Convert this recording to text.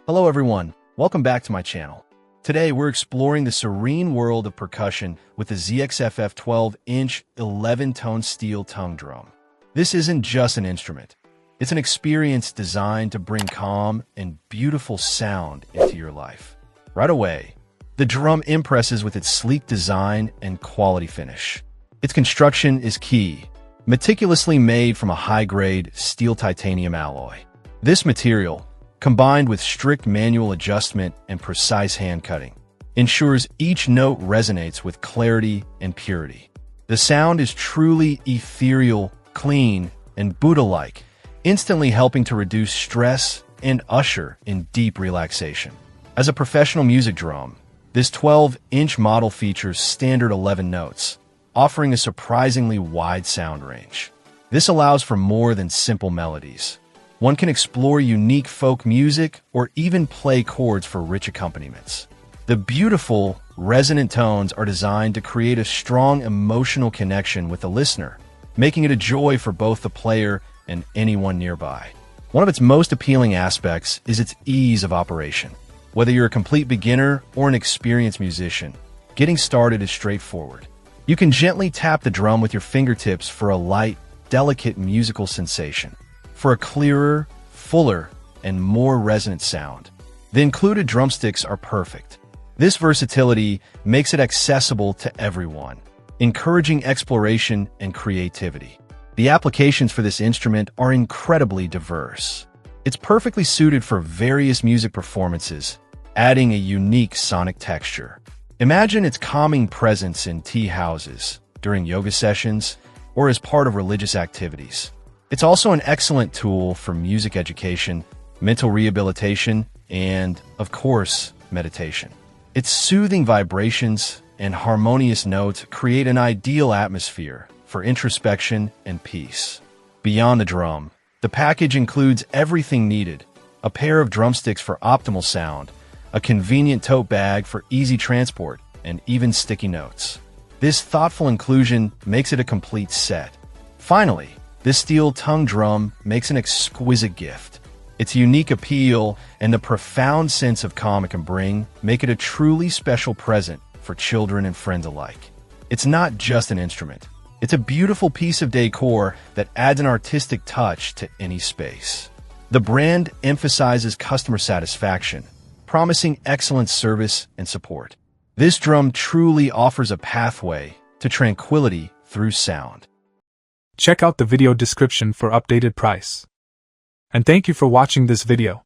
Hello everyone, welcome back to my channel. Today we're exploring the serene world of percussion with the ZXFF 12-inch 11-tone steel tongue drum. This isn't just an instrument, it's an experience designed to bring calm and beautiful sound into your life. Right away, the drum impresses with its sleek design and quality finish. Its construction is key, meticulously made from a high-grade steel titanium alloy. This material, combined with strict manual adjustment and precise hand cutting, ensures each note resonates with clarity and purity. The sound is truly ethereal, clean, and Buddha-like, instantly helping to reduce stress and usher in deep relaxation. As a professional music drum, this 12-inch model features standard 11 notes, offering a surprisingly wide sound range. This allows for more than simple melodies. One can explore unique folk music or even play chords for rich accompaniments. The beautiful, resonant tones are designed to create a strong emotional connection with the listener, making it a joy for both the player and anyone nearby. One of its most appealing aspects is its ease of operation. Whether you're a complete beginner or an experienced musician, getting started is straightforward. You can gently tap the drum with your fingertips for a light, delicate musical sensation. For a clearer, fuller, and more resonant sound, the included drumsticks are perfect. This versatility makes it accessible to everyone, encouraging exploration and creativity. The applications for this instrument are incredibly diverse. It's perfectly suited for various music performances, adding a unique sonic texture. Imagine its calming presence in tea houses, during yoga sessions, or as part of religious activities. It's also an excellent tool for music education, mental rehabilitation, and, of course, meditation. Its soothing vibrations and harmonious notes create an ideal atmosphere for introspection and peace. Beyond the drum, the package includes everything needed: a pair of drumsticks for optimal sound, a convenient tote bag for easy transport, and even sticky notes. This thoughtful inclusion makes it a complete set. Finally, this steel tongue drum makes an exquisite gift. Its unique appeal and the profound sense of calm it can bring make it a truly special present for children and friends alike. It's not just an instrument. It's a beautiful piece of decor that adds an artistic touch to any space. The brand emphasizes customer satisfaction, promising excellent service and support. This drum truly offers a pathway to tranquility through sound. Check out the video description for updated price. And thank you for watching this video.